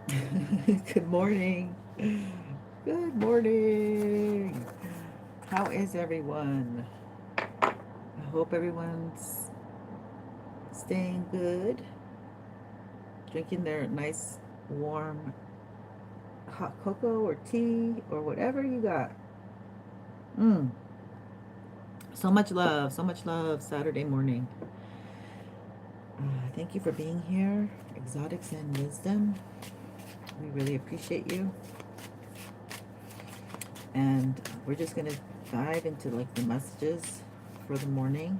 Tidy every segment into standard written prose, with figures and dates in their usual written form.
Good morning. Good morning. How is everyone? I hope everyone's staying good, drinking their nice warm hot cocoa or tea or whatever you got. Mm. So much love Saturday morning. Thank you for being here, Exotics and Wisdom. We really appreciate you. And we're just going to dive into like the messages for the morning.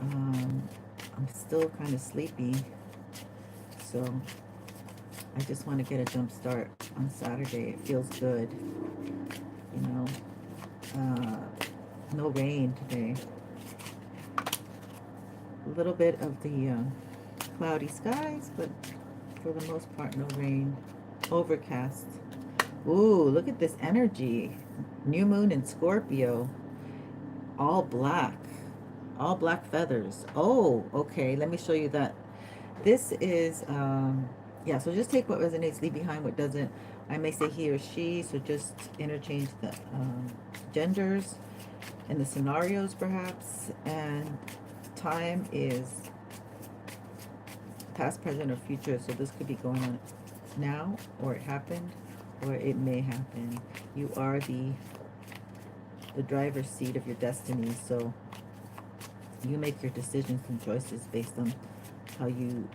Um, I'm still kind of sleepy, so I just want to get a jump start on Saturday. It feels good, you know. Uh, no rain today. A little bit of the cloudy skies, but for the most part, no rain. Overcast. Ooh, look at this energy. New moon in Scorpio. All black. All black feathers. Oh, okay. Let me show you that. This is, yeah, so just take what resonates, leave behind what doesn't. I may say he or she, so just interchange the genders and the scenarios perhaps. And time is past, present, or future. So this could be going on now, or it happened, or it may happen. You are the driver's seat of your destiny. So you make your decisions and choices based on how you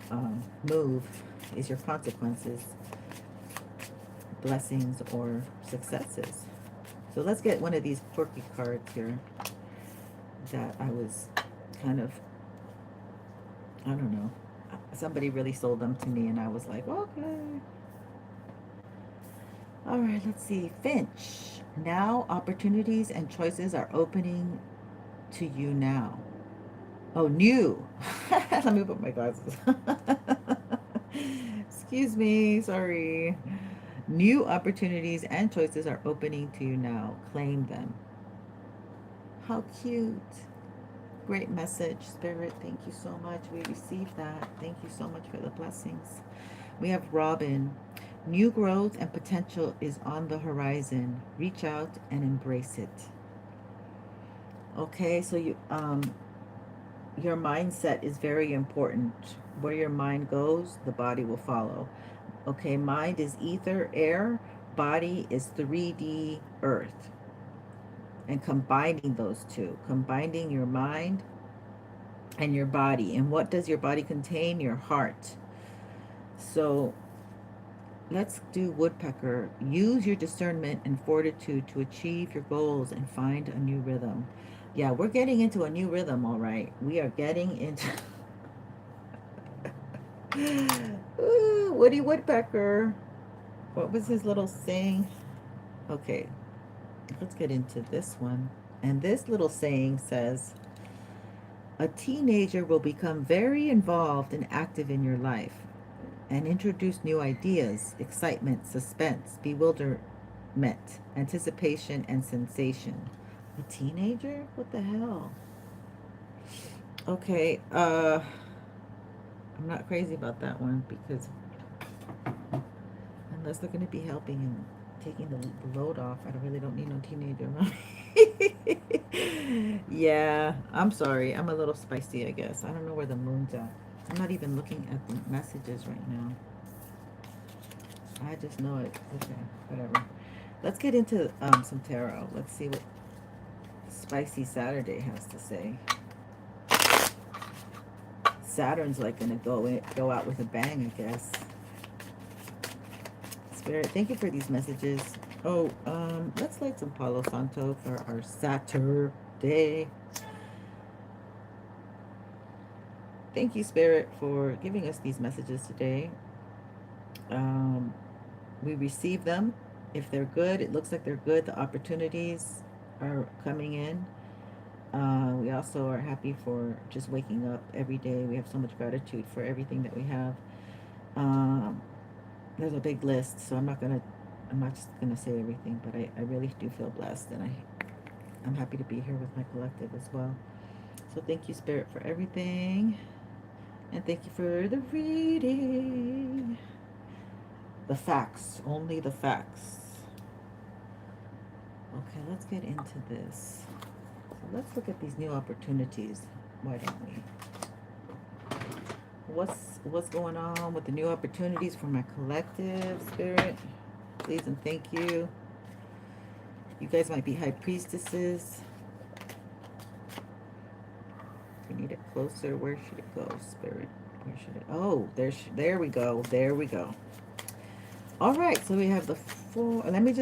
move is your consequences, blessings or successes. So let's get one of these quirky cards here that I was kind of, I don't know, somebody really sold them to me and I was like, okay. All right, let's see. Finch. Now opportunities and choices are opening to you now. Oh, new. Let me put my glasses. Excuse me, sorry. New opportunities and choices are opening to you now. Claim them. How cute. Great message, Spirit. Thank you so much. We received that. Thank you so much for the blessings. We have Robin. New growth and potential is on the horizon. Reach out and embrace it. Okay, so your mindset is very important. Where your mind goes, the body will follow. Okay, mind is ether, air, body is 3D earth. And combining those two, combining your mind and your body. And what does your body contain? Your heart. So let's do woodpecker. Use your discernment and fortitude to achieve your goals and find a new rhythm. Yeah, we're getting into a new rhythm, all right. We are getting into Ooh, Woody Woodpecker. What was his little saying? Okay, let's get into this one. And this little saying says, a teenager will become very involved and active in your life and introduce new ideas, excitement, suspense, bewilderment, anticipation, and sensation. A teenager? What the hell? Okay, I'm not crazy about that one because unless they're going to be helping and taking the load off, I really don't need no teenager around me. Yeah, I'm sorry. I'm a little spicy, I guess. I don't know where the moon's at. I'm not even looking at the messages right now. I just know it. Okay, whatever. Let's get into some tarot. Let's see what Spicy Saturday has to say. Saturn's like gonna go out with a bang, I guess. Spirit, thank you for these messages. Oh, let's light some Palo Santo for our Saturday. Thank you, Spirit, for giving us these messages today. Um, we receive them. If they're good, it looks like they're good. The opportunities are coming in. We also are happy for just waking up every day. We have so much gratitude for everything that we have. Um, there's a big list, so I'm not just gonna say everything, but I really do feel blessed, and I'm happy to be here with my collective as well. So thank you, Spirit, for everything, and thank you for the reading. The facts, only the facts. Okay, let's get into this. So let's look at these new opportunities. Why don't we? What's going on with the new opportunities for my collective spirit? Please and thank you. You guys might be high priestesses. We need it closer. Where should it go, spirit? Where should it? Oh, there we go. There we go. All right, so we have the four. Let me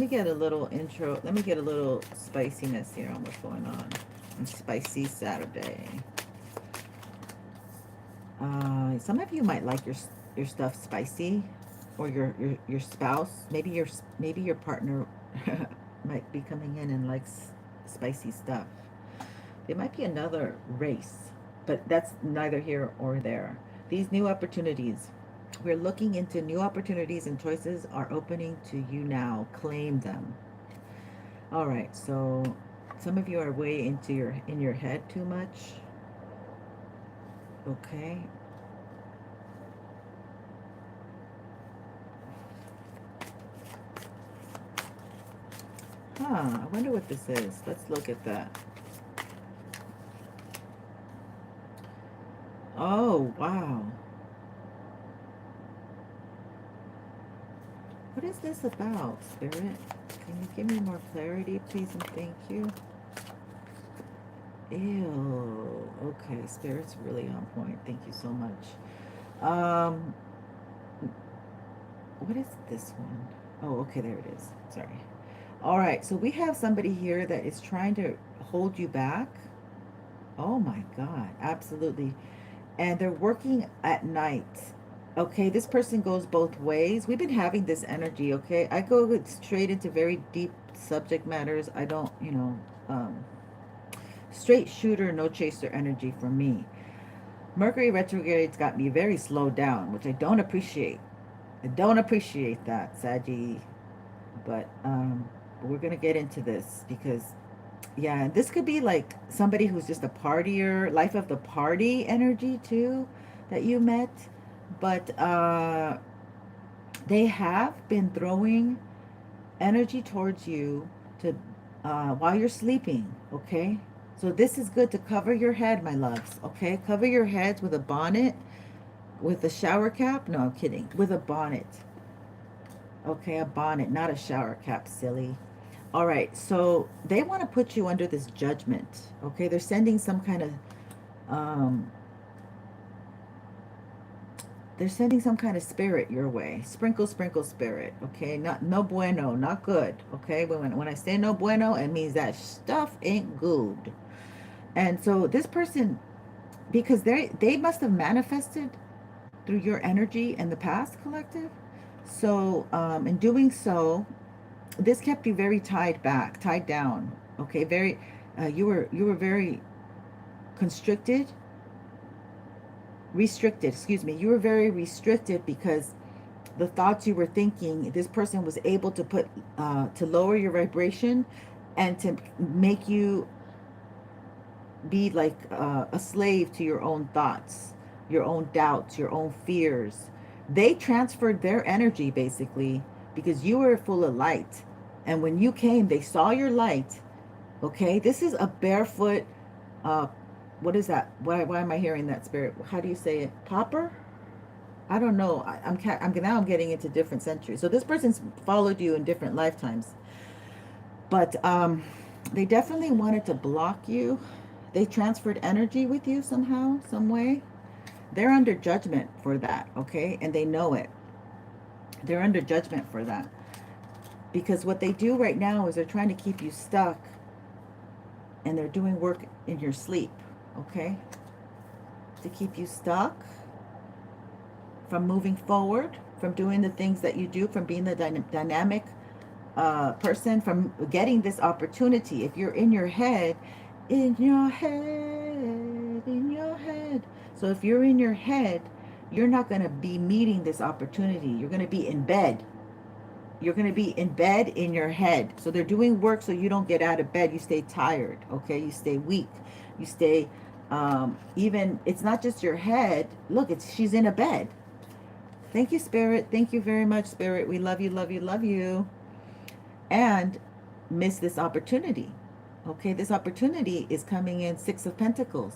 get a little intro. Let me get a little spiciness here on what's going on. Spicy Saturday. Some of you might like your stuff spicy, or your spouse. Maybe your partner might be coming in and likes spicy stuff. There might be another race, but that's neither here or there. These new opportunities. We're looking into new opportunities, and choices are opening to you now. Claim them. All right, so some of you are way in your head too much. Okay. I wonder what this is. Let's look at that. Oh, wow. What is this about, Spirit? Can you give me more clarity, please, and thank you? Ew. Okay, Spirit's really on point. Thank you so much. What is this one? Oh, okay, there it is. Sorry. All right, so we have somebody here that is trying to hold you back. Oh my God, absolutely. And they're working at night. Okay, this person goes both ways. We've been having this energy, okay? I go straight into very deep subject matters. I don't, straight shooter, no chaser energy for me. Mercury retrograde's got me very slowed down, which I don't appreciate. I don't appreciate that, Saggy. But we're going to get into this because, yeah, this could be like somebody who's just a partier, life of the party energy too, that you met. But they have been throwing energy towards you to while you're sleeping, okay? So this is good to cover your head, my loves, okay? Cover your heads with a bonnet, with a shower cap. No, I'm kidding. With a bonnet. Okay, a bonnet, not a shower cap, silly. All right, so they want to put you under this judgment, okay? They're sending some kind of spirit your way. Sprinkle, sprinkle spirit, okay? No bueno, not good, okay? When I say no bueno, it means that stuff ain't good. And so this person, because they must have manifested through your energy in the past, collective. So in doing so, this kept you very tied down, okay? Very, you were very restricted, excuse me. You were very restricted because the thoughts you were thinking, this person was able to put, to lower your vibration and to make you be like a slave to your own thoughts, your own doubts, your own fears. They transferred their energy basically because you were full of light. And when you came, they saw your light. Okay, this is a barefoot, what is that? Why am I hearing that, spirit? How do you say it? Popper? I don't know. I'm now I'm getting into different centuries. So this person's followed you in different lifetimes. But they definitely wanted to block you. They transferred energy with you somehow, some way. They're under judgment for that, okay? And they know it. They're under judgment for that. Because what they do right now is they're trying to keep you stuck, and they're doing work in your sleep, okay? To keep you stuck from moving forward, from doing the things that you do, from being the dynamic person, from getting this opportunity. If you're in your head, in your head. So if you're in your head, you're not going to be meeting this opportunity. You're going to be in bed. You're going to be in bed in your head. So they're doing work so you don't get out of bed. You stay tired, okay? You stay weak. You stay, even, it's not just your head. Look, she's in a bed. Thank you, Spirit. Thank you very much, Spirit. We love you, love you, love you. And miss this opportunity. Okay, this opportunity is coming in Six of Pentacles.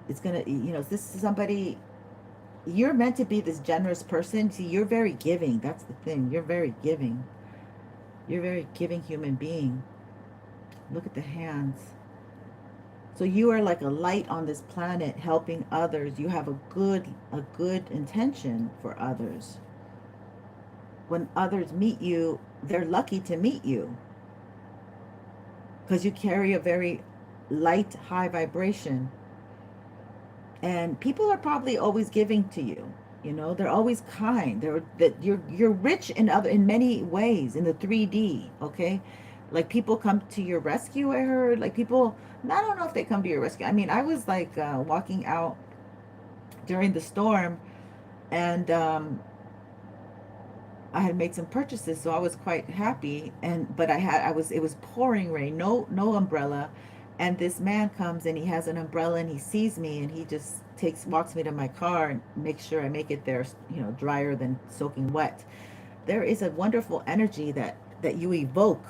It's gonna, this is somebody, you're meant to be this generous person. See, you're very giving. That's the thing. You're very giving. You're a very giving human being. Look at the hands. So you are like a light on this planet helping others. You have a good intention for others. When others meet you, they're lucky to meet you because you carry a very light, high vibration. And people are probably always giving to you. They're always kind. You're rich in many ways in the 3D, okay? Like people come to your rescue, I heard. Like people, I don't know if they come to your rescue. I mean, I was like walking out during the storm, and I had made some purchases, so I was quite happy. But it was pouring rain, no umbrella, and this man comes and he has an umbrella and he sees me and he just walks me to my car and makes sure I make it there, drier than soaking wet. There is a wonderful energy that you evoke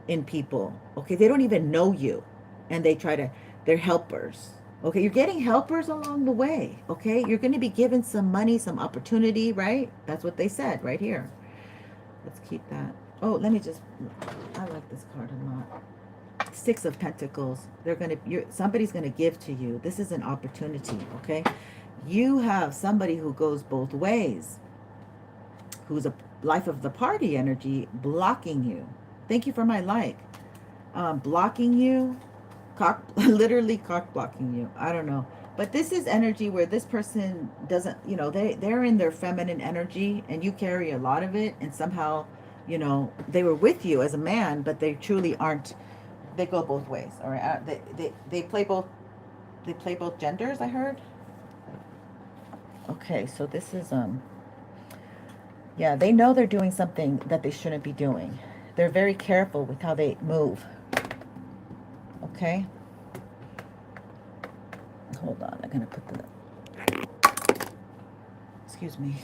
in people. Okay, they don't even know you, and they're helpers. Okay, you're getting helpers along the way. Okay, you're going to be given some money, some opportunity, right? That's what they said right here. Let's keep that. Oh, I like this card a lot. Six of Pentacles. Somebody's going to give to you. This is an opportunity. Okay, you have somebody who goes both ways, who's a life of the party energy, blocking you. Thank you for my like. Blocking you, literally cock blocking you. I don't know. But this is energy where this person doesn't, they're in their feminine energy and you carry a lot of it. And somehow, they were with you as a man, but they truly aren't. They go both ways. All right. They play both genders, I heard. Okay. So this is, yeah, they know they're doing something that they shouldn't be doing. They're very careful with how they move. Okay? Hold on. I'm going to put the... Excuse me.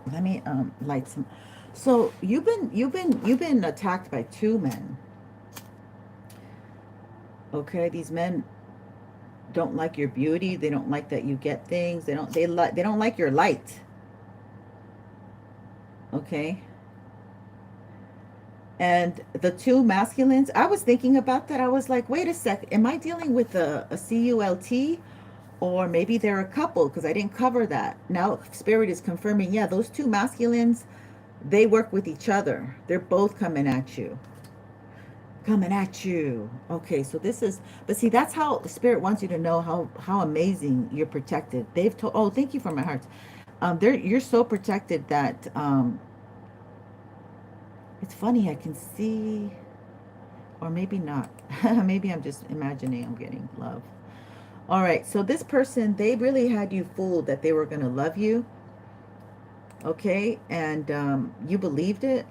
Let me light some... So, you've been attacked by two men. Okay? These men don't like your beauty. They don't like that you get things. They don't like your light. Okay? And the two masculines, I was thinking about that. I was like, wait a sec, am I dealing with a CULT? Or maybe they're a couple, because I didn't cover that. Now Spirit is confirming, yeah, those two masculines, they work with each other. They're both coming at you. Coming at you. Okay, so this is, but see, that's how Spirit wants you to know how amazing you're protected. They've told, oh, thank you for my heart. You're so protected that, it's funny, I can see, or maybe not. Maybe I'm just imagining I'm getting love. All right, so this person, they really had you fooled that they were going to love you. Okay, and you believed it.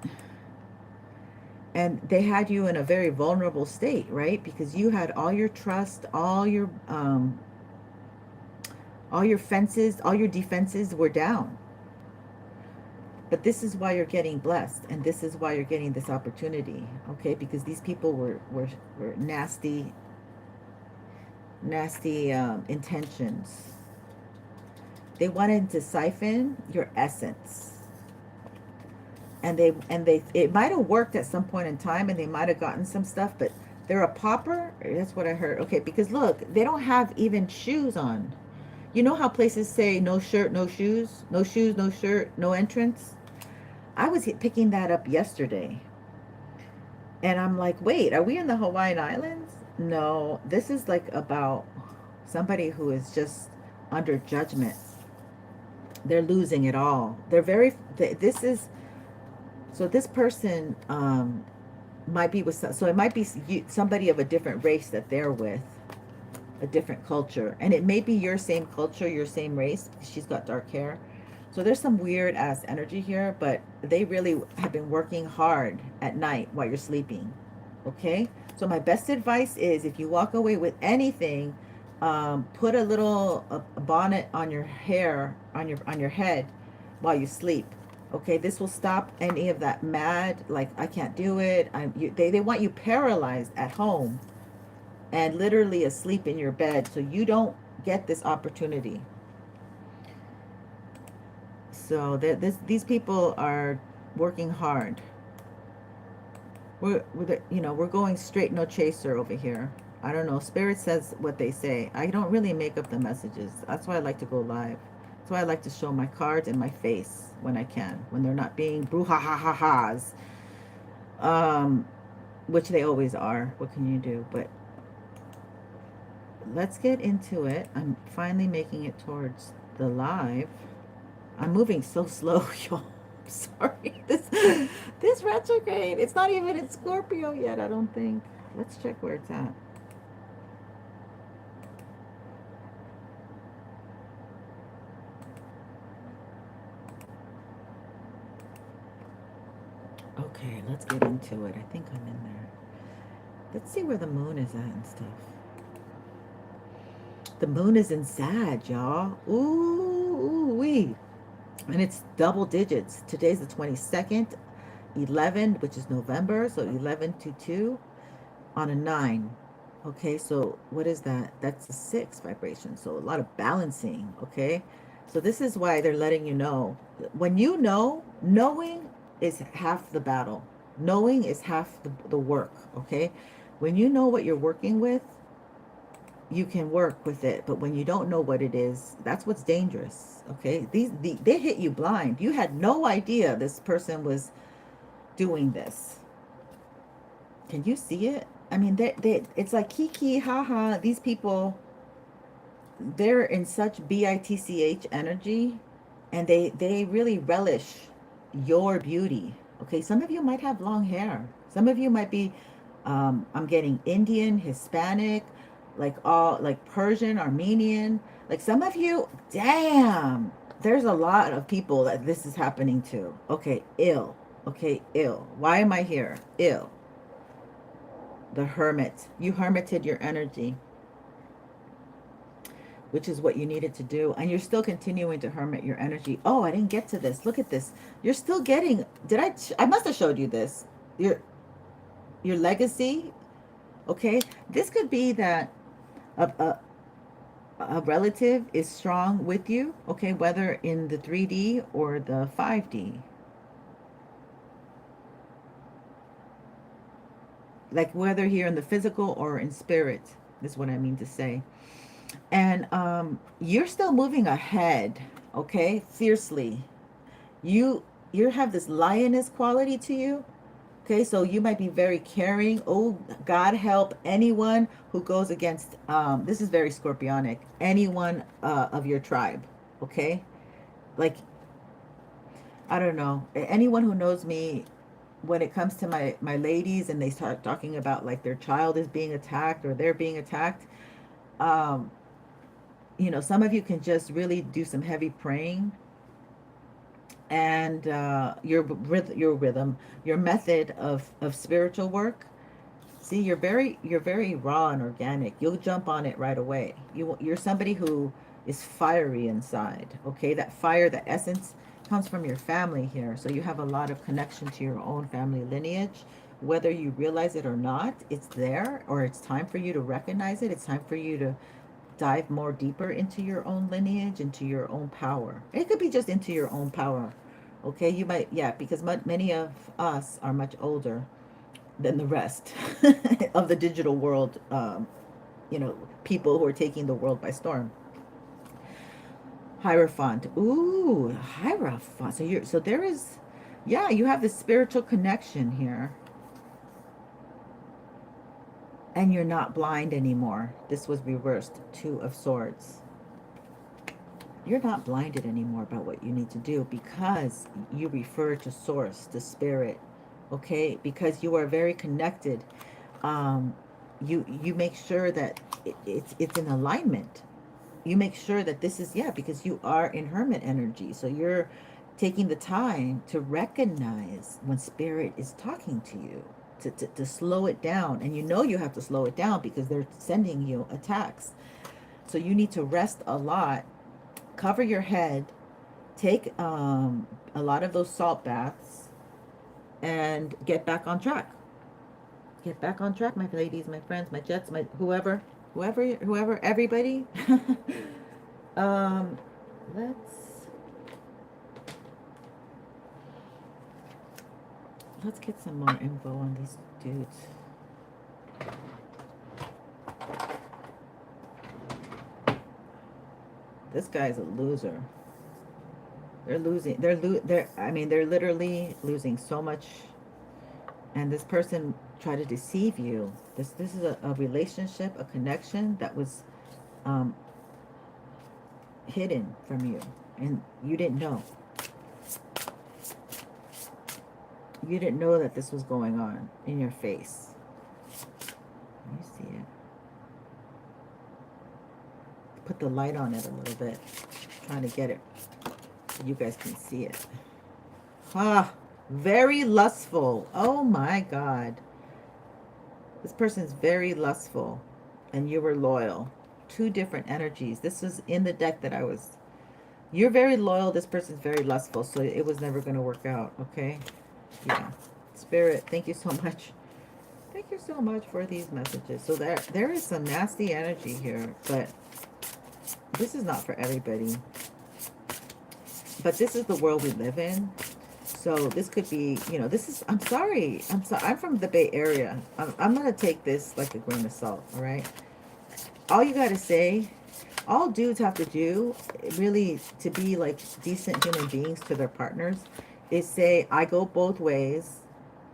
And they had you in a very vulnerable state, right? Because you had all your trust, all your fences, all your defenses were down. But this is why you're getting blessed, and this is why you're getting this opportunity, okay? Because these people were nasty intentions. They wanted to siphon your essence, and it might have worked at some point in time, and they might have gotten some stuff, but they're a pauper. That's what I heard. Okay, because look, they don't have even shoes on. You know how places say no shirt, no shoes, no shoes, no shirt, no entrance? I was picking that up yesterday. And I'm like, wait, are we in the Hawaiian Islands? No, this is like about somebody who is just under judgment. They're losing it all. So this person might be with, so it might be somebody of a different race that they're with. A different culture, and it may be your same culture, your same race, because she's got dark hair. So there's some weird ass energy here, but they really have been working hard at night while you're sleeping. Okay, so my best advice is, if you walk away with anything, Put a little a bonnet on your hair, on your head while you sleep. Okay, this will stop any of that mad, like I can't do it. They want you paralyzed at home and literally asleep in your bed so you don't get this opportunity. So these people are working hard. We're going straight, no chaser over here. I don't know. Spirit says what they say. I don't really make up the messages. That's why I like to go live. That's why I like to show my cards and my face when I can, when they're not being brouhaha-ha-has, um, which they always are. What can you do? But let's get into it. I'm finally making it towards the live. I'm moving so slow, y'all. I'm sorry. This retrograde, it's not even in Scorpio yet, I don't think. Let's check where it's at. Okay, let's get into it. I think I'm in there. Let's see where the moon is at and stuff. The moon is in Sag, y'all. Ooh-wee. And it's double digits. Today's the 22nd, 11, which is November, so 11 to 2 on a 9. Okay, so what is that? That's a 6 vibration. So a lot of balancing. Okay, so this is why they're letting you know. When you know, knowing is half the battle. Knowing is half the work. Okay, when you know what you're working with, you can work with it. But when you don't know what it is, that's what's dangerous. Okay, they hit you blind. You had no idea this person was doing this. Can you see it? I mean, it's like kiki, haha. These people, they're in such bitch energy, and they really relish your beauty. Okay, some of you might have long hair. Some of you might be, I'm getting Indian, Hispanic, like Persian, Armenian. Like some of you, damn, there's a lot of people that this is happening to. Okay, ill. Okay, ill. Why am I here? Ill. The hermit. You hermited your energy, which is what you needed to do. And you're still continuing to hermit your energy. Oh, I didn't get to this. Look at this. You're still getting, I must have showed you this. Your legacy. Okay. This could be that a, a, a relative is strong with you. Okay. Whether in the 3D or the 5D. Like whether here in the physical or in spirit, is what I mean to say. And you're still moving ahead, okay, fiercely. You have this lioness quality to you. Okay, so you might be very caring. Oh, God help anyone who goes against, this is very scorpionic, anyone of your tribe. Okay, like, I don't know, anyone who knows me, when it comes to my ladies and they start talking about like their child is being attacked or they're being attacked, um, some of you can just really do some heavy praying, and your rhythm, your method of spiritual work. See, you're very raw and organic. You'll jump on it right away. You're somebody who is fiery inside. Okay, that fire, that essence comes from your family here. So you have a lot of connection to your own family lineage. Whether you realize it or not, it's there, or it's time for you to recognize it. It's time for you to dive more deeper into your own lineage, into your own power. It could be just into your own power. Okay, you might, yeah, because many of us are much older than the rest of the digital world, people who are taking the world by storm. Hierophant. Ooh, Hierophant. So there is, yeah, you have this spiritual connection here. And you're not blind anymore. This was reversed. 2 of Swords. You're not blinded anymore about what you need to do because you refer to source, to spirit, okay? Because you are very connected. You make sure that it's in alignment. You make sure that this is, yeah, because you are in hermit energy. So you're taking the time to recognize when spirit is talking to you, to slow it down. And you have to slow it down because they're sending you attacks. So you need to rest a lot, cover your head, take a lot of those salt baths, and get back on track. Get back on track, my ladies, my friends, my jets, my whoever, everybody. um, let's let's get some more info on these dudes. This guy's a loser. They're losing. They're. I mean, they're literally losing so much. And this person tried to deceive you. This is a relationship, a connection that was um, hidden from you, and you didn't know. You didn't know that this was going on in your face. Let me see it. Put the light on it a little bit. Trying to get it so you guys can see it. Ah, very lustful. Oh my God. This person's very lustful, and you were loyal. Two different energies. This was in the deck that I was. You're very loyal. This person's very lustful, so it was never going to work out. Okay. Yeah. Spirit, thank you so much. Thank you so much for these messages. So there is some nasty energy here, but this is not for everybody. But this is the world we live in. So this could be, you know, this is, I'm sorry. I'm from the Bay Area. I'm going to take this like a grain of salt, all right? All you got to say, all dudes have to do, really, to be like decent human beings to their partners, is say, I go both ways,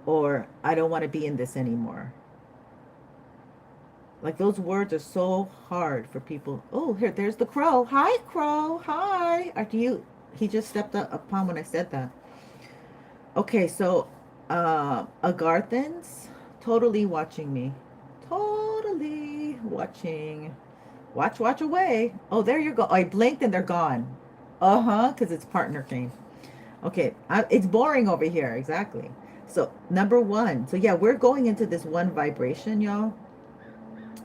or I don't want to be in this anymore. Like, those words are so hard for people. Oh, here, there's the crow. Hi, crow. Hi. Are you? He just stepped up upon when I said that. Okay, so Agarthans, totally watching me. Totally watching. Watch away. Oh, there you go. I blinked and they're gone. Uh-huh, because it's partner game. Okay, it's boring over here. Exactly. So, number one. So, yeah, we're going into this one vibration, y'all.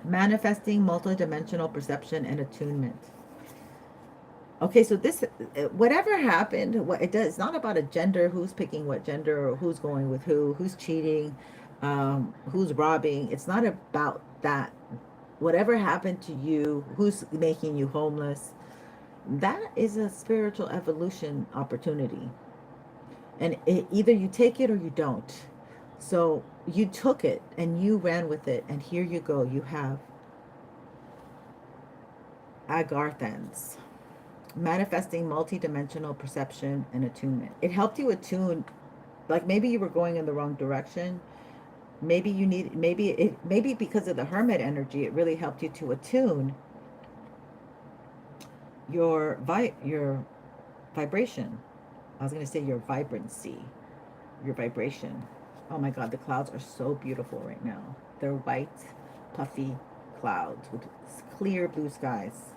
Manifesting multidimensional perception and attunement. Okay, so this, whatever happened, what it does, it's not about a gender, who's picking what gender, or who's going with who's cheating, who's robbing. It's not about that. Whatever happened to you, who's making you homeless, that is a spiritual evolution opportunity. And either you take it or you don't. So you took it and you ran with it, and here you go. You have Agarthans. Manifesting multidimensional perception and attunement. It helped you attune, like maybe you were going in the wrong direction. Maybe you need, maybe because of the hermit energy, it really helped you to attune your vibration. I was going to say your vibrancy, your vibration. Oh my God, the clouds are so beautiful right now. They're white, puffy clouds with clear blue skies.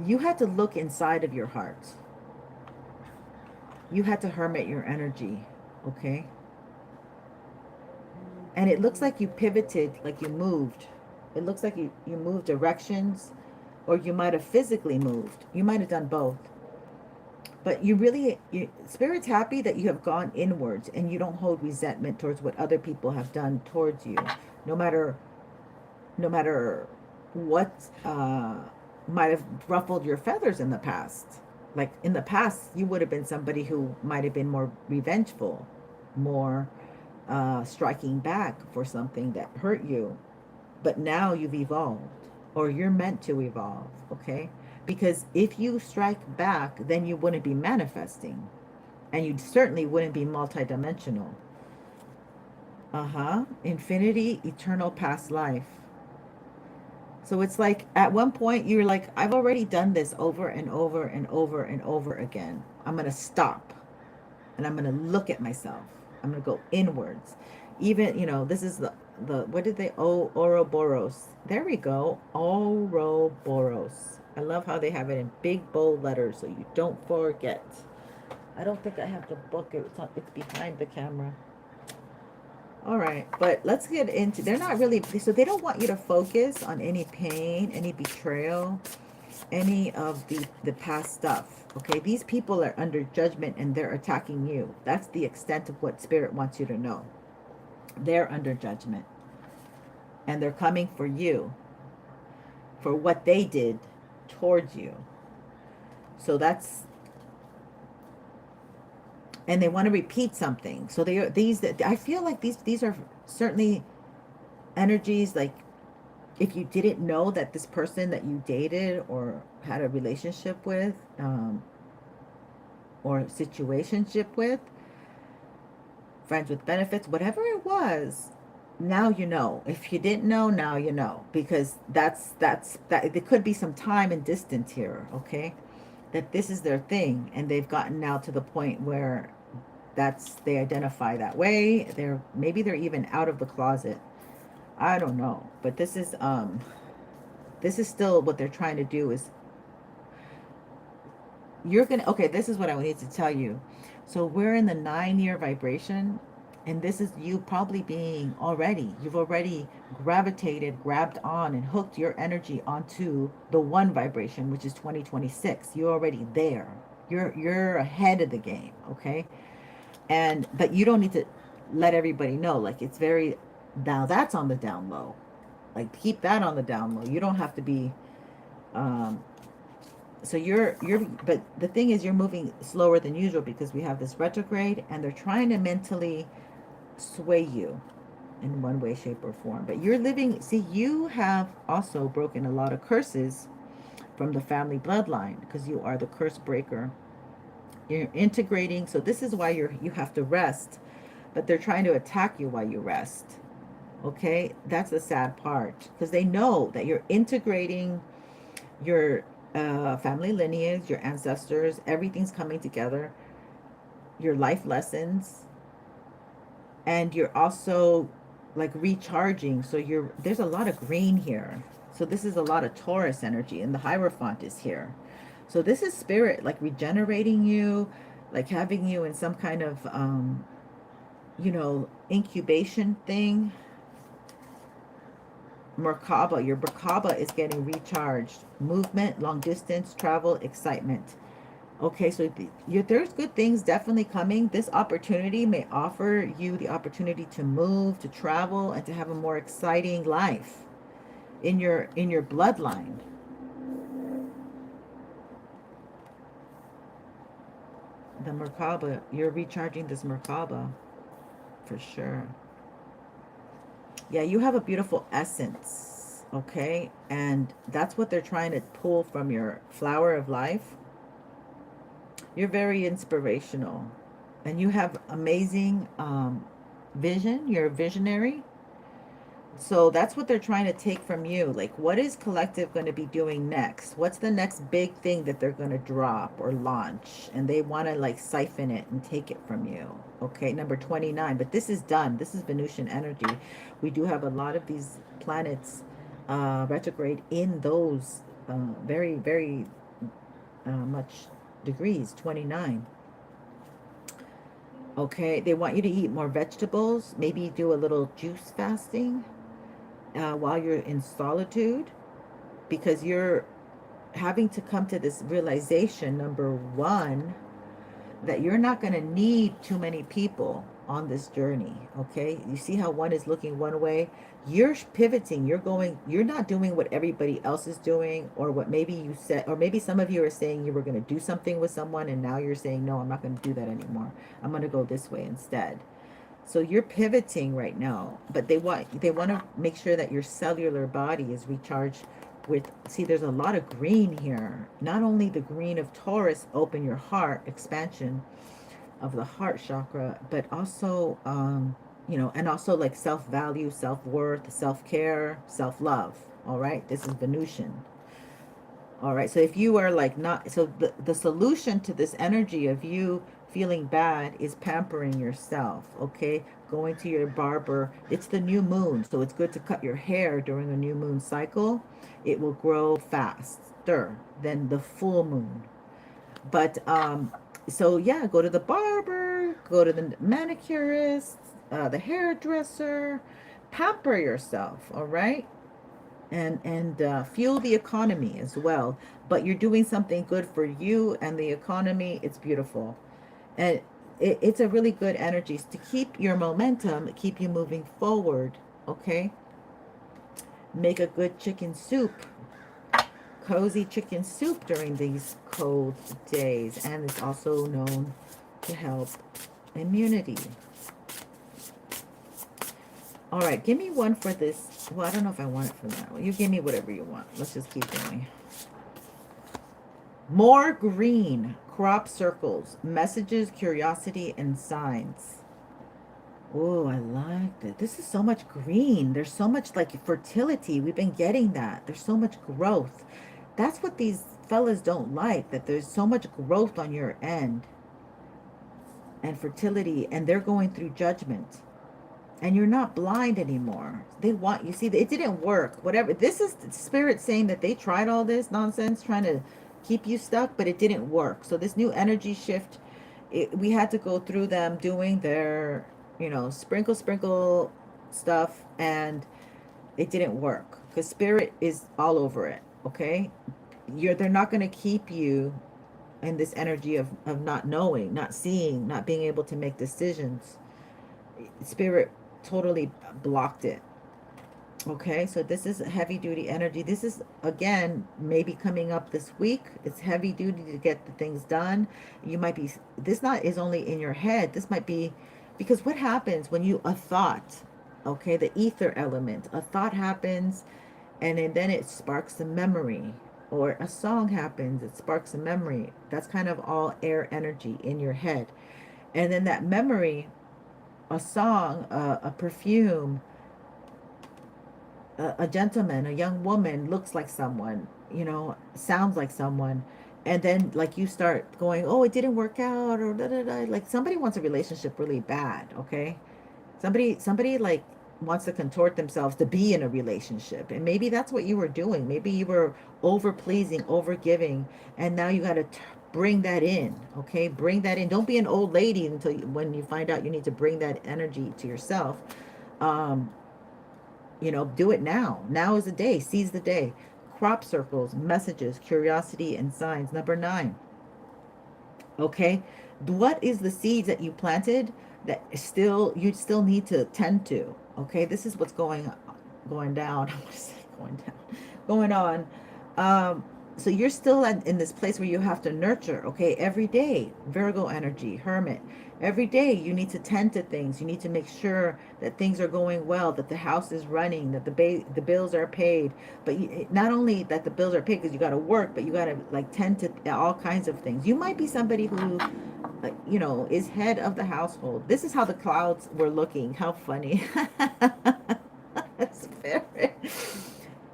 You had to look inside of your heart. You had to hermit your energy, okay? And it looks like you pivoted, like you moved. It looks like you moved directions, or you might have physically moved. You might have done both. But Spirit's happy that you have gone inwards and you don't hold resentment towards what other people have done towards you. No matter what might have ruffled your feathers in the past. Like in the past, you would have been somebody who might have been more revengeful, more striking back for something that hurt you. But now you've evolved, or you're meant to evolve, okay? Because if you strike back, then you wouldn't be manifesting. And you certainly wouldn't be multidimensional. Infinity, eternal past life. So it's like at one point you're like, I've already done this over and over and over and over again. I'm going to stop and I'm going to look at myself. I'm going to go inwards. Even, this is the what did they, Ouroboros. There we go. Ouroboros. I love how they have it in big bold letters so you don't forget. I don't think I have the book. It's behind the camera. All right, but let's get into, they're not really, so they don't want you to focus on any pain, any betrayal, any of the past stuff. Okay, these people are under judgment and they're attacking you. That's the extent of what spirit wants you to know. They're under judgment and they're coming for you for what they did towards you. So that's, and they want to repeat something. So they are these, I feel like these are certainly energies, like if you didn't know that this person that you dated or had a relationship with, or situationship with, friends with benefits, whatever it was, now you know. If you didn't know, now you know, because that's that there could be some time and distance here, okay? That this is their thing and they've gotten now to the point where that's, they identify that way. They're, maybe they're even out of the closet. I don't know, but this is still what they're trying to do is, you're gonna, okay, this is what I need to tell you. So we're in the 9-year vibration, and this is you probably being already, you've already gravitated, grabbed on and hooked your energy onto the 1 vibration, which is 2026. You're already there. You're ahead of the game, okay? And but you don't need to let everybody know, like it's very, now that's on the down low. Like keep that on the down low. You don't have to be um so you're but the thing is, you're moving slower than usual because we have this retrograde and they're trying to mentally sway you in one way, shape, or form. But you're living, see, you have also broken a lot of curses from the family bloodline because you are the curse breaker. You're integrating, so this is why you have to rest, but they're trying to attack you while you rest. Okay, that's the sad part because they know that you're integrating your family lineage, your ancestors, everything's coming together, your life lessons, and you're also like recharging. So you're, there's a lot of green here. So this is a lot of Taurus energy, and the Hierophant is here. So this is spirit like regenerating you, like having you in some kind of incubation thing. Merkaba, your Merkaba is getting recharged. Movement, long distance, travel, excitement. Okay, so there's good things definitely coming. This opportunity may offer you the opportunity to move, to travel, and to have a more exciting life in your bloodline. The Merkaba, you're recharging this Merkaba for sure. Yeah, you have a beautiful essence, okay? And that's what they're trying to pull from your flower of life. You're very inspirational and you have amazing vision. You're a visionary. So that's what they're trying to take from you. Like, what is collective going to be doing next? What's the next big thing that they're going to drop or launch? And they want to like siphon it and take it from you. Okay, number 29. But this is done. This is Venusian energy. We do have a lot of these planets retrograde in those very, very much degrees, 29. Okay, they want you to eat more vegetables, maybe do a little juice fasting while you're in solitude, because you're having to come to this realization, number 1, that you're not going to need too many people on this journey. Okay, you see how one is looking one way, you're pivoting, you're not doing what everybody else is doing, or what maybe you said, or maybe some of you are saying you were going to do something with someone and now you're saying, no, I'm not going to do that anymore, I'm going to go this way instead. So you're pivoting right now, but they want to make sure that your cellular body is recharged with, see, there's a lot of green here. Not only the green of Taurus, open your heart, expansion of the heart chakra, but also, and also like self-value, self-worth, self-care, self-love. All right. This is Venusian. All right. So if you are like not, so the solution to this energy of you feeling bad is pampering yourself. Okay. Going to your barber. It's the new moon. So it's good to cut your hair during a new moon cycle. It will grow faster than the full moon. But, so yeah, go to the barber, go to the manicurist, the hairdresser. Pamper yourself, all right? And fuel the economy as well. But you're doing something good for you and the economy. It's beautiful. And it's a really good energy to keep your momentum, keep you moving forward, okay? Make a good chicken soup, cozy chicken soup during these cold days. And it's also known to help immunity. All right, give me one for this. Well, I don't know if I want it for that one. You give me whatever you want. Let's just keep going. More green, crop circles, messages, curiosity, and signs. Oh, I like that. This is so much green. There's so much like fertility. We've been getting that. There's so much growth. That's what these fellas don't like, that there's so much growth on your end and fertility, and they're going through judgment. And you're not blind anymore. They want, you see, it didn't work. Whatever. This is spirit saying that they tried all this nonsense, trying to keep you stuck, but it didn't work. So this new energy shift, we had to go through them doing their, sprinkle stuff, and it didn't work because spirit is all over it. Okay, they're not going to keep you in this energy of not knowing, not seeing, not being able to make decisions. Spirit totally blocked it. Okay, so this is heavy duty energy. This is, again, maybe coming up this week. It's heavy duty to get the things done. You might be, this not is only in your head. This might be, because what happens when you, a thought, okay, the ether element, a thought happens, and then it sparks a memory, or a song happens, it sparks a memory. That's kind of all air energy in your head. And then that memory, a song, a perfume, a gentleman, a young woman looks like someone, sounds like someone. And then like you start going, oh, it didn't work out, or da, da, da. Like somebody wants a relationship really bad, okay? Somebody like wants to contort themselves to be in a relationship. And maybe that's what you were doing. Maybe you were over pleasing, over giving, and now you got to bring that in, okay? Bring that in. Don't be an old lady until when you find out you need to bring that energy to yourself. Do it now. Now is the day. Seize the day. Crop circles, messages, curiosity, and signs. Number 9. Okay, what is the seeds that you planted that you still need to tend to? Okay, this is what's going down. I want to say going on. So you're still in this place where you have to nurture. Okay, every day, Virgo energy, Hermit. Every day you need to tend to things. You need to make sure that things are going well, that the house is running, that the bills are paid. But not only that the bills are paid because you got to work, but you got to like tend to all kinds of things. You might be somebody who, is head of the household. This is how the clouds were looking. How funny. That's very.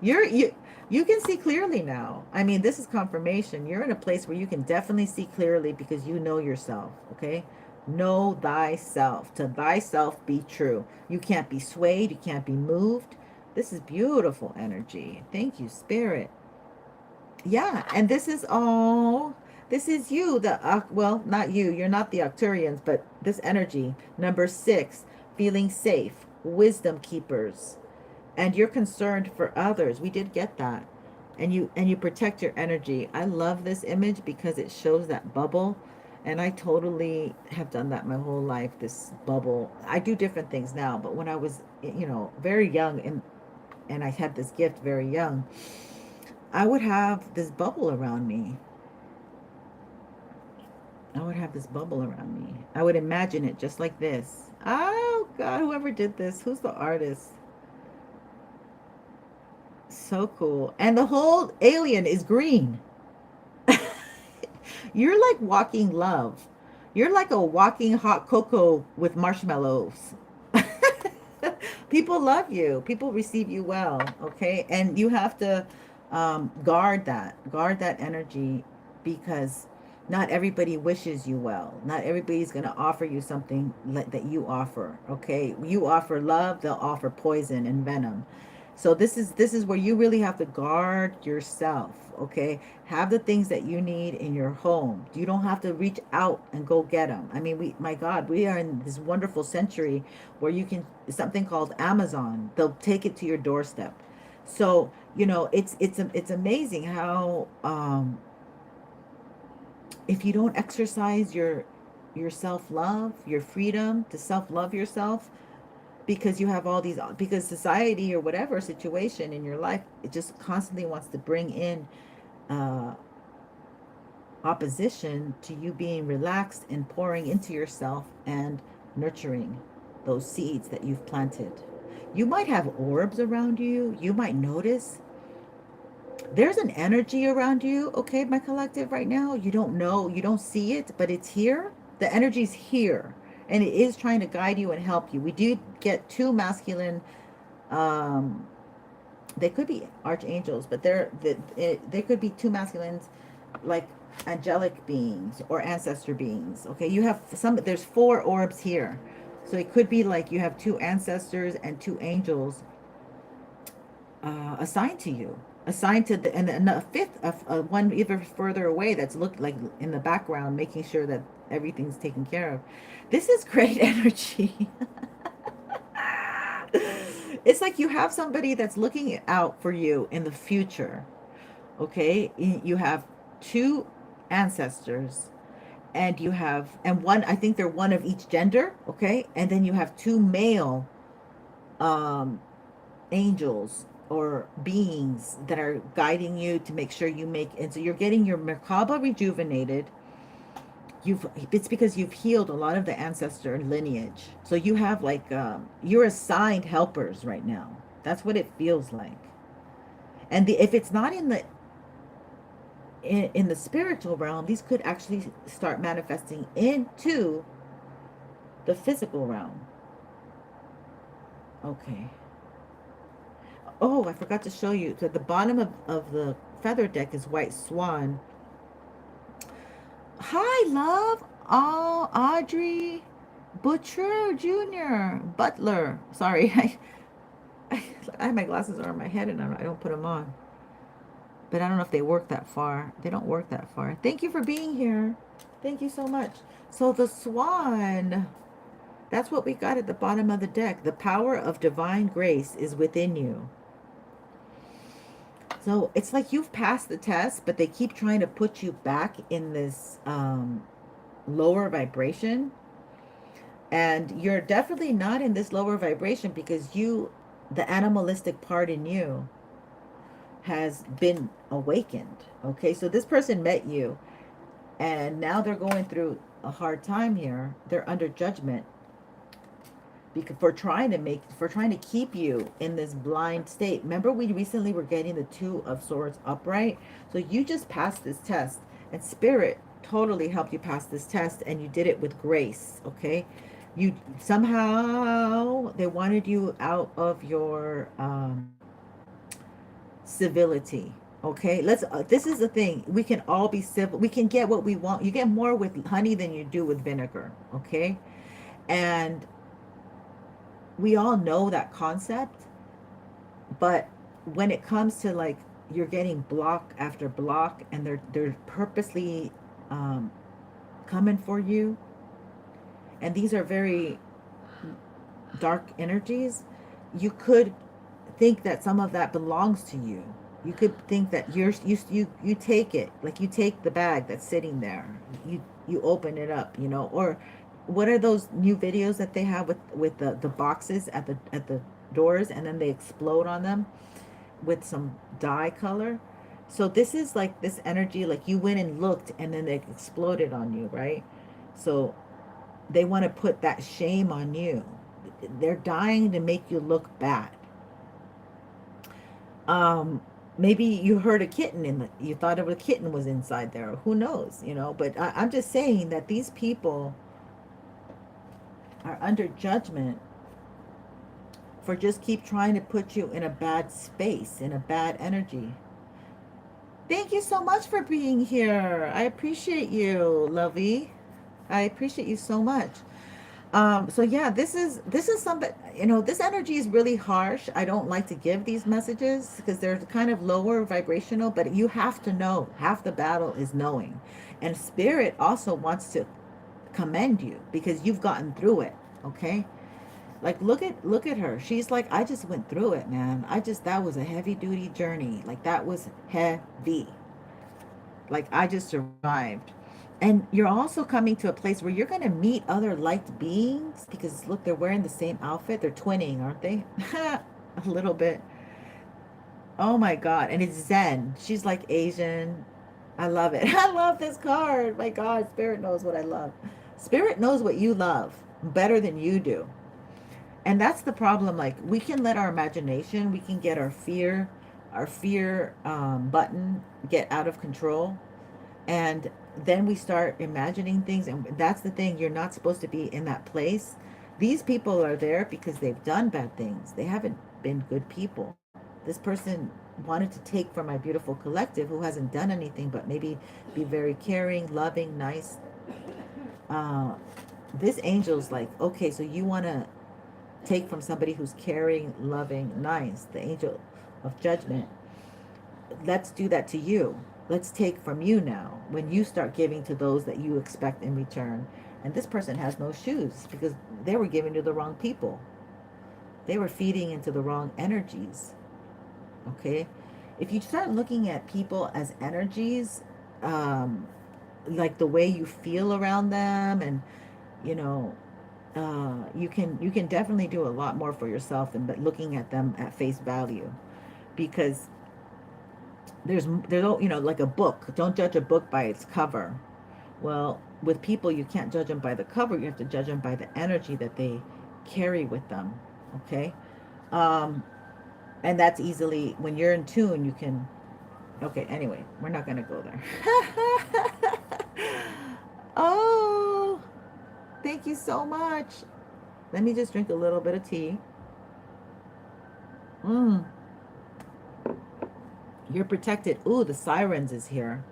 You can see clearly now. I mean, this is confirmation. You're in a place where you can definitely see clearly because you know yourself, okay? Know thyself. To thyself be true. You can't be swayed. You can't be moved. This is beautiful energy. Thank you, Spirit. Yeah, and this is you. Well, not you. You're not the Octurians, but this energy. Number 6, feeling safe. Wisdom keepers. And you're concerned for others. We did get that. And you protect your energy. I love this image because it shows that bubble. And I totally have done that my whole life, this bubble. I do different things now, but when I was, very young and I had this gift very young, I would have this bubble around me. I would imagine it just like this. Oh, God, whoever did this, who's the artist? So cool. And the whole alien is green. You're like walking love. You're like a walking hot cocoa with marshmallows. People love you. People receive you well, okay? And you have to guard that energy, because not everybody wishes you well. Not everybody's going to offer you something that you offer, okay? You offer love, they'll offer poison and venom. So this is where you really have to guard yourself, okay? Have the things that you need in your home. You don't have to reach out and go get them. I mean, my God, we are in this wonderful century where you can, something called Amazon. They'll take it to your doorstep. So, it's amazing how if you don't exercise your self-love, your freedom to self-love yourself, because you have all these, because society or whatever situation in your life, it just constantly wants to bring in uh, opposition to you being relaxed and pouring into yourself and nurturing those seeds that you've planted. You might have orbs around you. You might notice there's an energy around you, okay, my collective, right now. You don't know, you don't see it, but it's here. The energy's here, and it is trying to guide you and help you. We do get two masculine, um they could be archangels, but they could be two masculines, like angelic beings or ancestor beings. Okay, you have some, there's four orbs here, so it could be like you have two ancestors and two angels assigned to you, assigned to the, and a fifth of one even further away that's looked like in the background, making sure that everything's taken care of. This is great energy. It's like you have somebody that's looking out for you in the future. Okay, you have two ancestors, and you have, and one, I think they're one of each gender. Okay, and then you have two male um angels or beings that are guiding you to make sure you make, and so you're getting your Merkaba rejuvenated. It's because you've healed a lot of the ancestor lineage, so you have like you're assigned helpers right now. That's what it feels like. And if it's not in the spiritual realm, these could actually start manifesting into the physical realm. Okay. Oh, I forgot to show you. So the bottom of the feather deck is white swan. Hi, love. Oh, Audrey Butcher Jr. Butler. Sorry, I have my glasses on my head and I don't put them on. But I don't know if they work that far. They don't work that far. Thank you for being here. Thank you so much. So the swan, that's what we got at the bottom of the deck. The power of divine grace is within you. So it's like you've passed the test, but they keep trying to put you back in this lower vibration. And you're definitely not in this lower vibration because the animalistic part in you has been awakened. Okay, so this person met you, and now they're going through a hard time here. They're under judgment because for trying to keep you in this blind state. Remember, we recently were getting the Two of Swords upright. So you just passed this test, and Spirit totally helped you pass this test, and you did it with grace. Okay, you somehow, they wanted you out of your civility. Okay, this is the thing, we can all be civil, we can get what we want. You get more with honey than you do with vinegar. Okay, and we all know that concept, but when it comes to like, you're getting block after block, and they're purposely coming for you, and these are very dark energies. You could think that some of that belongs to you. You could think that you take it, like you take the bag that's sitting there, you open it up, or what are those new videos that they have with the boxes at the doors, and then they explode on them with some dye color. So this is like this energy, like you went and looked and then they exploded on you, right? So they want to put that shame on you. They're dying to make you look bad. Maybe you heard a kitten you thought of a kitten was inside there. Who knows, but I'm just saying that these people are under judgment for just keep trying to put you in a bad space, in a bad energy. Thank you so much for being here. I appreciate you, lovey. I appreciate you so much. So yeah, this is something, this energy is really harsh. I don't like to give these messages because they're kind of lower vibrational, but you have to know. Half the battle is knowing. And spirit also wants to commend you because you've gotten through it, okay? Like look at her. She's like, I just went through it, man. That was a heavy duty journey. Like that was heavy. Like I just survived. And you're also coming to a place where you're going to meet other light beings because look, they're wearing the same outfit. They're twinning, aren't they? A little bit. Oh my God. And it's Zen. She's like Asian. I love it. I love this card. My God, Spirit knows what I love. Spirit knows what you love better than you do. And that's the problem. Like we can let our imagination, we can get our fear button get out of control, and then we start imagining things, and that's the thing, you're not supposed to be in that place. These people are there because they've done bad things. They haven't been good people. This person wanted to take from my beautiful collective who hasn't done anything but maybe be very caring, loving, nice. uh this angel's like, okay, so you want to take from somebody who's caring, loving, nice, the angel of judgment. Let's do that to you. Let's take from you now when you start giving to those that you expect in return. And this person has no shoes because they were giving to the wrong people. They were feeding into the wrong energies. Okay? If you start looking at people as energies, um, like the way you feel around them, and you know, you can definitely do a lot more for yourself than but looking at them at face value, because there's like a book. Don't judge a book by its cover. Well, with people, you can't judge them by the cover. You have to judge them by the energy that they carry with them. Okay, um, and that's easily when you're in tune. You can. Okay, anyway, we're not gonna go there. Oh, thank you so much. Let me just drink a little bit of tea. Mm, you're protected. Ooh, the sirens is here.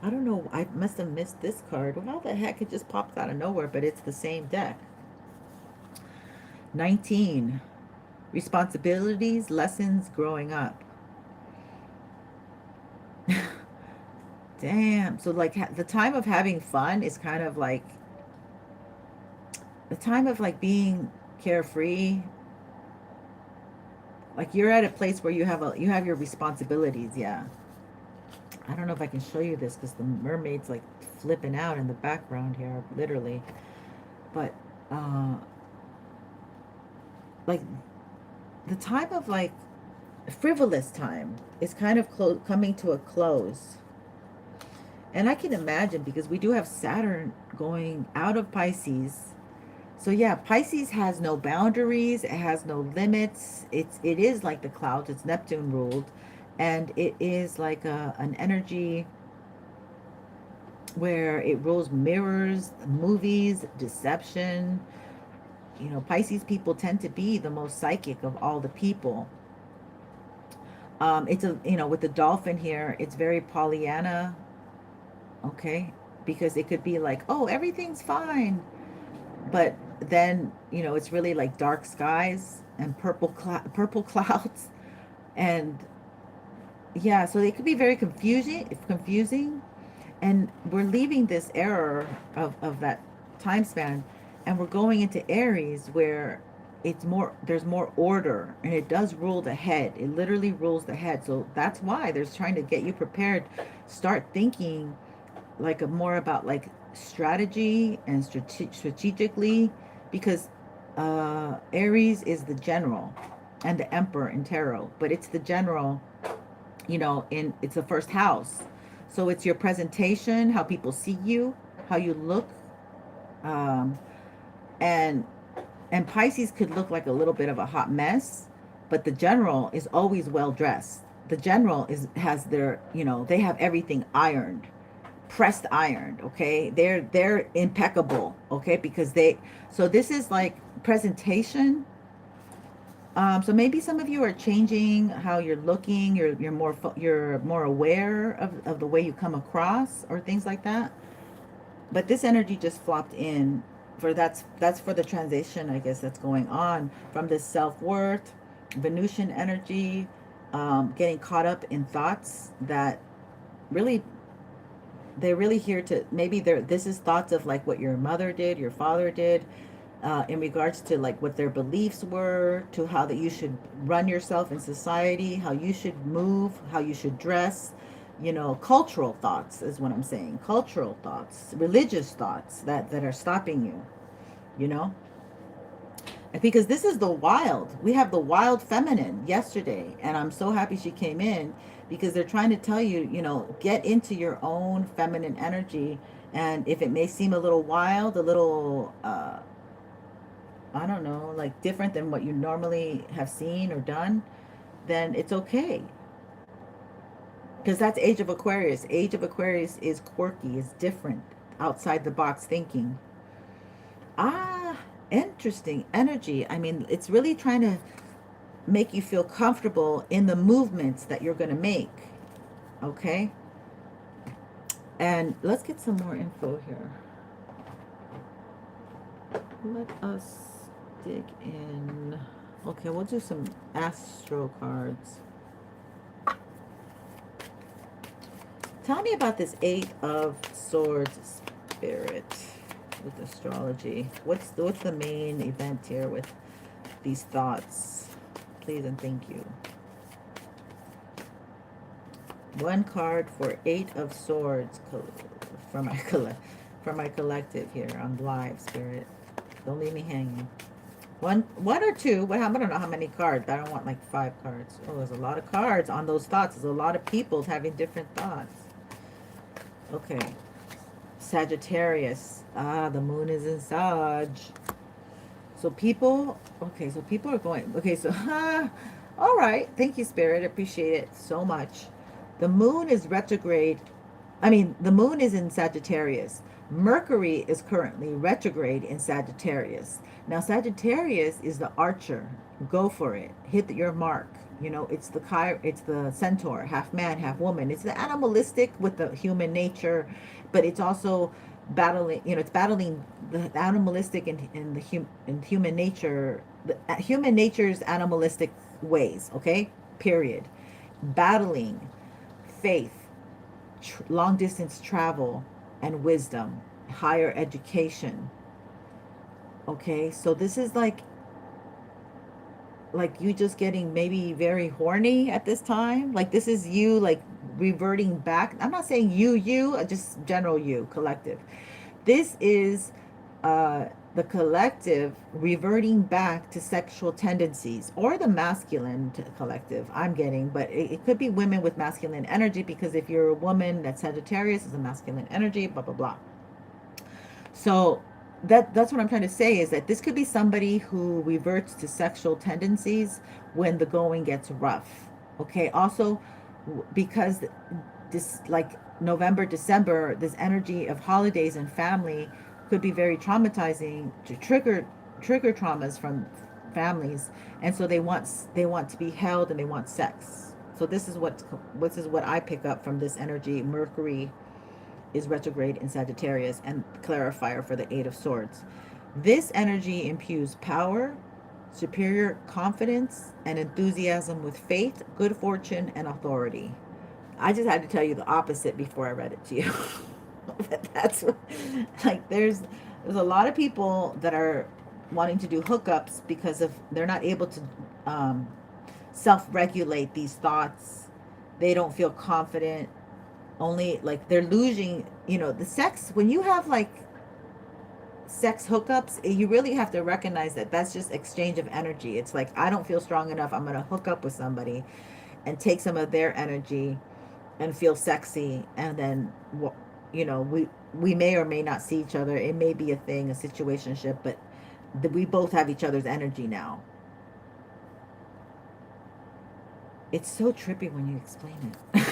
I don't know. I must have missed this card. How the heck it just popped out of nowhere, but it's the same deck. 19. Responsibilities, lessons growing up. Damn. So, like, the time of having fun is kind of like the time of like being carefree. Like, you're at a place where you have your responsibilities. Yeah. I don't know if I can show you this because the mermaid's like flipping out in the background here, literally. But, uh, like, the time of like frivolous time is kind of coming to a close. And I can imagine because we do have Saturn going out of Pisces. So yeah, Pisces has no boundaries, it has no limits. It is like the clouds, it's Neptune ruled, and it is like an energy where it rules mirrors, movies, deception. Pisces people tend to be the most psychic of all the people. It's with the dolphin here, it's very Pollyanna, okay? Because it could be like, oh, everything's fine. But then, it's really like dark skies and purple clouds. And yeah, so they could be very confusing. And we're leaving this era of that time span, and we're going into Aries where there's more order, and it does rule the head. It literally rules the head. So that's why there's trying to get you prepared. Start thinking like more about like strategy and strategically, because Aries is the general and the emperor in tarot, but it's the general, in it's the first house. So it's your presentation, how people see you, how you look, um, and and Pisces could look like a little bit of a hot mess, but the general is always well dressed. The general has their, they have everything ironed, pressed ironed, okay? They're impeccable, okay? Because so this is like presentation. So maybe some of you are changing how you're looking. You're more aware of the way you come across or things like that. But this energy just flopped in that's for the transition, I guess, that's going on from this self-worth, Venusian energy, getting caught up in thoughts that really, they're really here to, maybe they're, this is thoughts of like what your mother did, your father did, in regards to like what their beliefs were, to how that you should run yourself in society, how you should move, how you should dress, you know, cultural thoughts is what I'm saying, cultural thoughts, religious thoughts that are stopping you, you know. And because this is the wild, we have the wild feminine yesterday, and I'm so happy she came in, because they're trying to tell you, you know, get into your own feminine energy. And if it may seem a little wild, a little I don't know, like different than what you normally have seen or done, then it's okay. Because that's Age of Aquarius. Age of Aquarius is quirky, is different, outside the box thinking. Ah, interesting energy. I mean, it's really trying to make you feel comfortable in the movements that you're going to make. Okay? And let's get some more info here. Let us dig in. Okay, we'll do some astro cards. Tell me about this Eight of Swords, Spirit, with astrology. What's the main event here with these thoughts? Please and thank you. One card for Eight of Swords for my collective here on live, Spirit. Don't leave me hanging. One or two. Well, I don't know how many cards. I don't want like 5 cards. Oh, there's a lot of cards on those thoughts. There's a lot of people having different thoughts. Okay. Sagittarius. Ah, the moon is in Sag. So people, okay, so people are going, okay, so, all right. Thank you, Spirit. Appreciate it so much. The moon is retrograde. I mean, the moon is in Sagittarius. Mercury is currently retrograde in Sagittarius. Now, Sagittarius is the archer. Go for it. Hit your mark. You know, it's the centaur, half man, half woman. It's the animalistic with the human nature, but it's also battling. You know, it's battling the animalistic and human nature. Human nature's animalistic ways. Okay, period. Battling faith, long distance travel, and wisdom, higher education. Okay, so this is like you just getting maybe very horny at this time. Like this is you like reverting back. I'm not saying you, just general you, collective. This is the collective reverting back to sexual tendencies, or the masculine collective I'm getting, but it could be women with masculine energy, because if you're a woman, that's Sagittarius is a masculine energy, blah, blah, blah. So that's what I'm trying to say, is that this could be somebody who reverts to sexual tendencies when the going gets rough. Okay. Also, because this, like November, December, this energy of holidays and family could be very traumatizing, to trigger traumas from families, and so they want to be held, and they want sex. So this is what I pick up from this energy. Mercury is retrograde in Sagittarius, and clarifier for the Eight of Swords. This energy imbues power, superior confidence, and enthusiasm with faith, good fortune, and authority. I just had to tell you the opposite before I read it to you. But that's what, like, there's a lot of people that are wanting to do hookups because of they're not able to self-regulate these thoughts. They don't feel confident. Only like they're losing, you know, the sex. When you have like sex hookups, you really have to recognize that that's just exchange of energy. It's like, I don't feel strong enough, I'm gonna hook up with somebody and take some of their energy and feel sexy, and then, you know, we may or may not see each other. It may be a thing, a situationship, but we both have each other's energy now. It's so trippy when you explain it.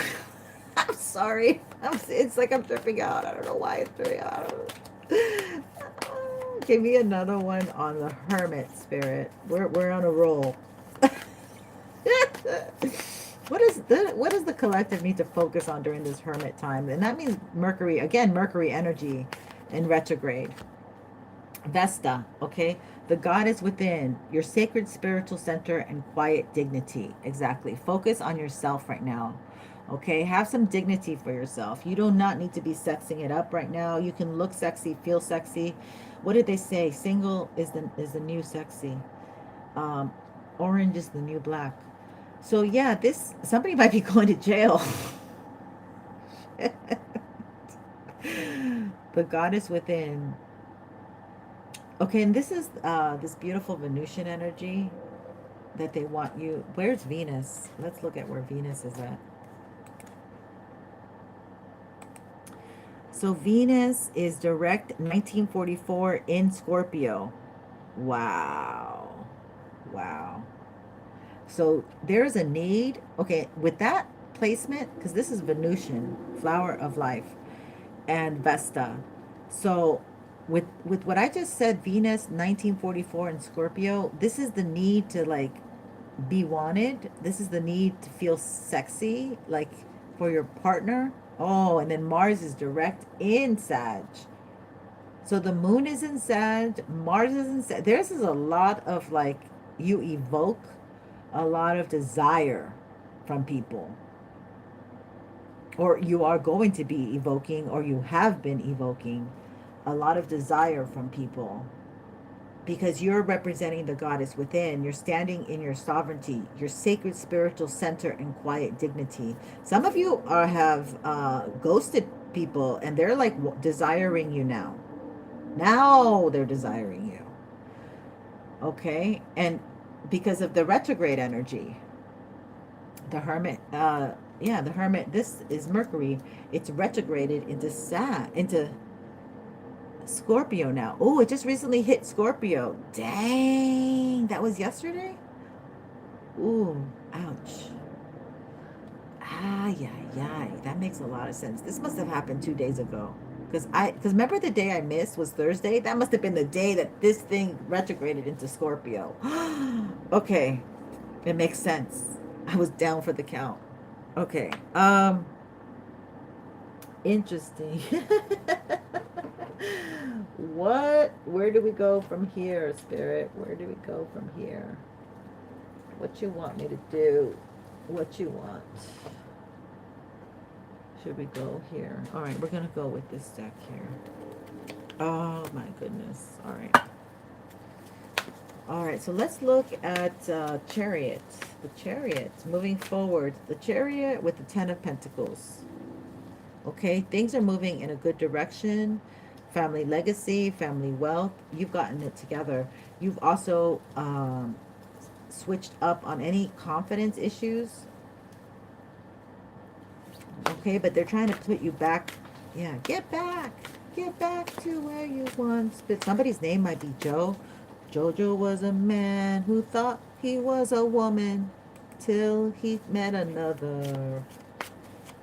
I'm sorry. It's like I'm tripping out. I don't know why it's tripping out. Give me another one on the Hermit, Spirit. We're on a roll. What does the collective need to focus on during this Hermit time? And that means Mercury, again, Mercury energy in retrograde. Vesta, okay? The goddess within, your sacred spiritual center and quiet dignity. Exactly. Focus on yourself right now. Okay? Have some dignity for yourself. You do not need to be sexing it up right now. You can look sexy, feel sexy. What did they say? Single is the new sexy. Um, orange is the new black. So yeah, this somebody might be going to jail. The goddess within. Okay, and this is this beautiful Venusian energy that they want you. Where's Venus? Let's look at where Venus is at. So Venus is direct 1944 in Scorpio. Wow. Wow. So there's a need. Okay, with that placement, because this is Venusian, flower of life, and Vesta. So with what I just said, Venus 1944 in Scorpio, this is the need to like be wanted. This is the need to feel sexy, like for your partner. Oh, and then Mars is direct in Sag. So the moon is in Sag, Mars is in Sag. There's a lot of like, you evoke a lot of desire from people. Or you are going to be evoking, or you have been evoking a lot of desire from people, because you're representing the goddess within. You're standing in your sovereignty, your sacred spiritual center and quiet dignity. Some of you have ghosted people, and they're like desiring you now. Now they're desiring you. Okay? And because of the retrograde energy, the hermit, yeah, the hermit, this is Mercury. It's retrograded into Scorpio now. Oh, it just recently hit Scorpio. Dang, that was yesterday? Ooh, ouch. Ah, yeah. That makes a lot of sense. This must have happened 2 days ago. Because remember the day I missed was Thursday? That must have been the day that this thing retrograded into Scorpio. Okay, it makes sense. I was down for the count. Okay. Interesting. Where do we go from here, Spirit? Where do we go from here? What you want me to do? What you want? Should we go here? All right, we're gonna go with this deck here. Oh my goodness. All right. All right, so let's look at Chariot. The Chariot, moving forward. The Chariot with the Ten of Pentacles. Okay, things are moving in a good direction. Family legacy, family wealth. You've gotten it together. You've also switched up on any confidence issues. Okay, but they're trying to put you back. Yeah, get back. Get back to where you once. But somebody's name might be Joe. Jojo was a man who thought he was a woman till he met another.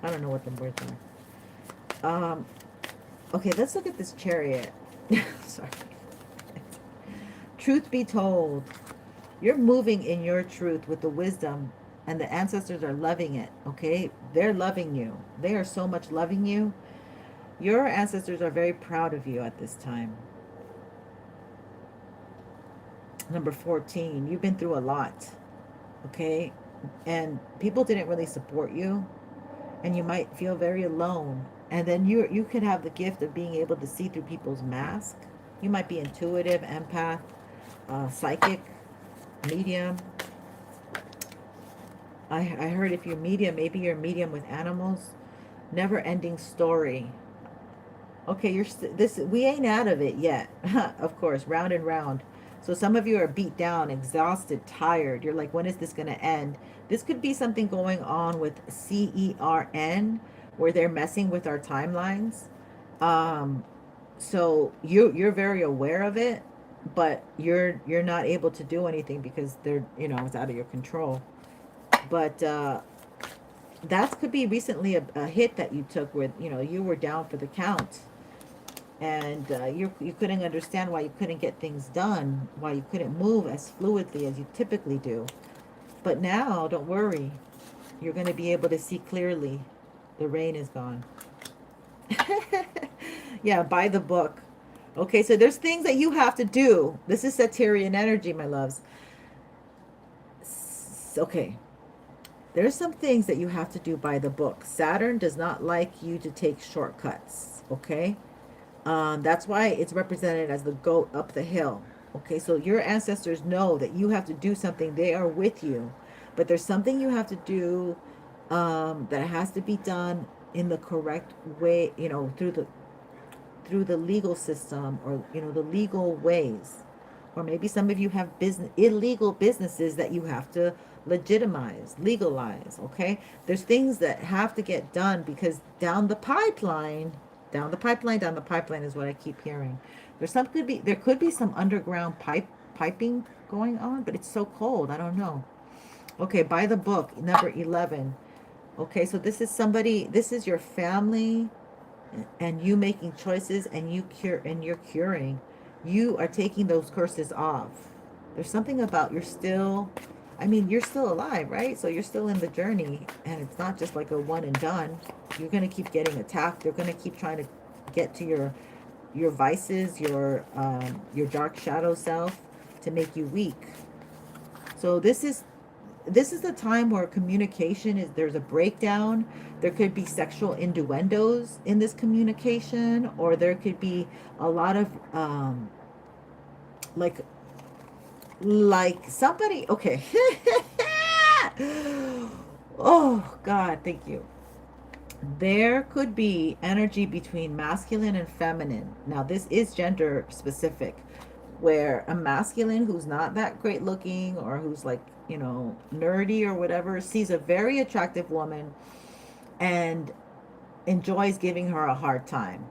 I don't know what the words are. Okay, let's look at this Chariot. Sorry. Truth be told, you're moving in your truth with the wisdom, and the ancestors are loving it, okay? They're loving you. They are so much loving you. Your ancestors are very proud of you at this time. Number 14, you've been through a lot, okay? And people didn't really support you, and you might feel very alone. And then you could have the gift of being able to see through people's mask. You might be intuitive, empath, psychic, medium. I heard if you're medium, maybe you're medium with animals. Never ending story. Okay, we ain't out of it yet. Of course, round and round. So some of you are beat down, exhausted, tired. You're like, when is this going to end? This could be something going on with CERN, where they're messing with our timelines. So you're very aware of it, but you're not able to do anything because it's out of your control. But that could be recently a hit that you took where you were down for the count, and you couldn't understand why you couldn't get things done, why you couldn't move as fluidly as you typically do. But now, don't worry, you're going to be able to see clearly. The rain is gone. Yeah, buy the book. Okay, so there's things that you have to do. This is Satyrian energy, my loves. Okay, there's some things that you have to do by the book. Saturn does not like you to take shortcuts, okay? That's why it's represented as the goat up the hill. Okay, so your ancestors know that you have to do something. They are with you. But there's something you have to do that has to be done in the correct way, through the legal system, or the legal ways. Or maybe some of you have illegal businesses that you have to legalize. Okay, there's things that have to get done, because down the pipeline is what I keep hearing. There could be some underground piping going on, but it's so cold, I don't know. Okay, by the book, number 11. Okay, so this is your family, and you making choices, and you're curing. You are taking those curses off. There's something about you're still alive, right? So you're still in the journey, and it's not just like a one and done. You're going to keep getting attacked. They're going to keep trying to get to your vices, your dark shadow self, to make you weak. So this is the time where there's a breakdown. There could be sexual innuendos in this communication, or there could be a lot of like somebody. Okay. Oh God, thank you. There could be energy between masculine and feminine. Now this is gender specific, where a masculine who's not that great looking, or who's like, nerdy or whatever, sees a very attractive woman and enjoys giving her a hard time.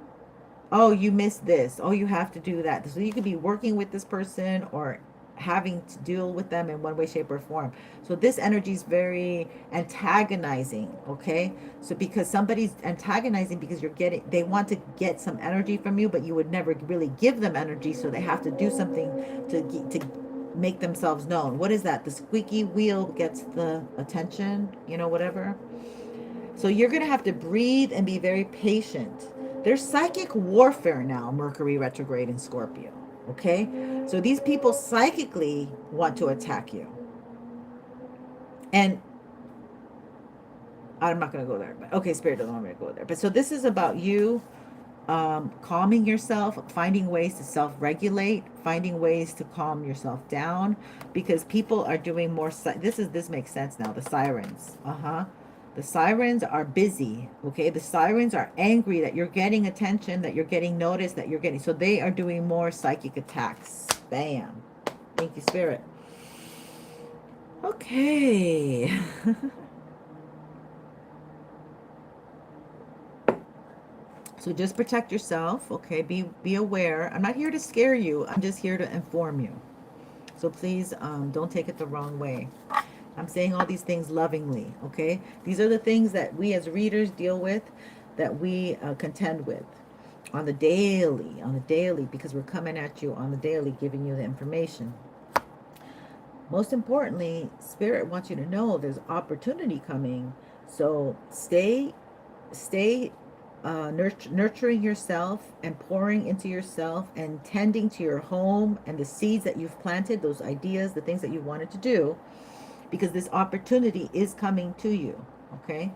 Oh, you missed this. Oh, you have to do that. So you could be working with this person, or having to deal with them in one way, shape, or form. So this energy is very antagonizing, okay? So because somebody's antagonizing, because they want to get some energy from you, but you would never really give them energy, so they have to do something to make themselves known. What is that? The squeaky wheel gets the attention, whatever. So you're going to have to breathe and be very patient. There's psychic warfare now, Mercury retrograde in Scorpio. Okay? So these people psychically want to attack you. And I'm not going to go there. But okay, Spirit doesn't want me to go there. But so this is about you calming yourself, finding ways to self-regulate, finding ways to calm yourself down, because people are doing more. This makes sense now. The sirens. The sirens are busy, okay? The sirens are angry that you're getting attention, that you're getting noticed, so they are doing more psychic attacks. Bam. Thank you, Spirit. Okay. So just protect yourself, okay? Be aware. I'm not here to scare you. I'm just here to inform you. So please don't take it the wrong way. I'm saying all these things lovingly, okay? These are the things that we as readers deal with, that we contend with on the daily, because we're coming at you on the daily, giving you the information. Most importantly, Spirit wants you to know there's opportunity coming. So stay nurturing yourself, and pouring into yourself, and tending to your home and the seeds that you've planted, those ideas, the things that you wanted to do, because this opportunity is coming to you, okay?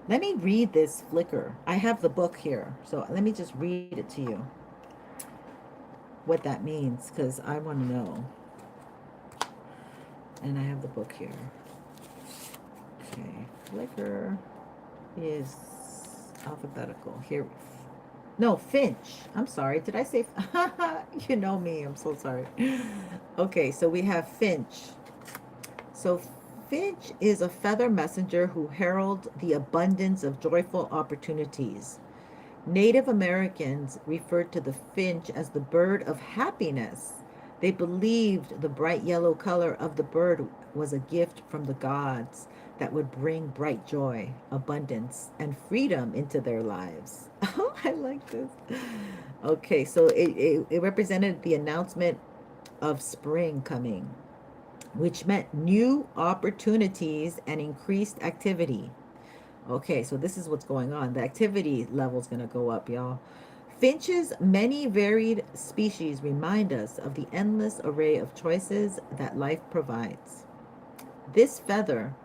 Let me read this flicker. I have the book here, so let me just read it to you, what that means, because I want to know. And I have the book here. Okay, flicker is alphabetical. Here. No, Finch. I'm sorry. Did I say? You know me. I'm so sorry. Okay, so we have Finch. So Finch is a feather messenger who heralds the abundance of joyful opportunities. Native Americans referred to the finch as the bird of happiness. They believed the bright yellow color of the bird was a gift from the gods that would bring bright joy, abundance, and freedom into their lives. Oh, I like this. Okay, so it represented the announcement of spring coming, which meant new opportunities and increased activity. Okay, so this is what's going on. The activity level is going to go up, y'all. Finch's many varied species remind us of the endless array of choices that life provides. This feather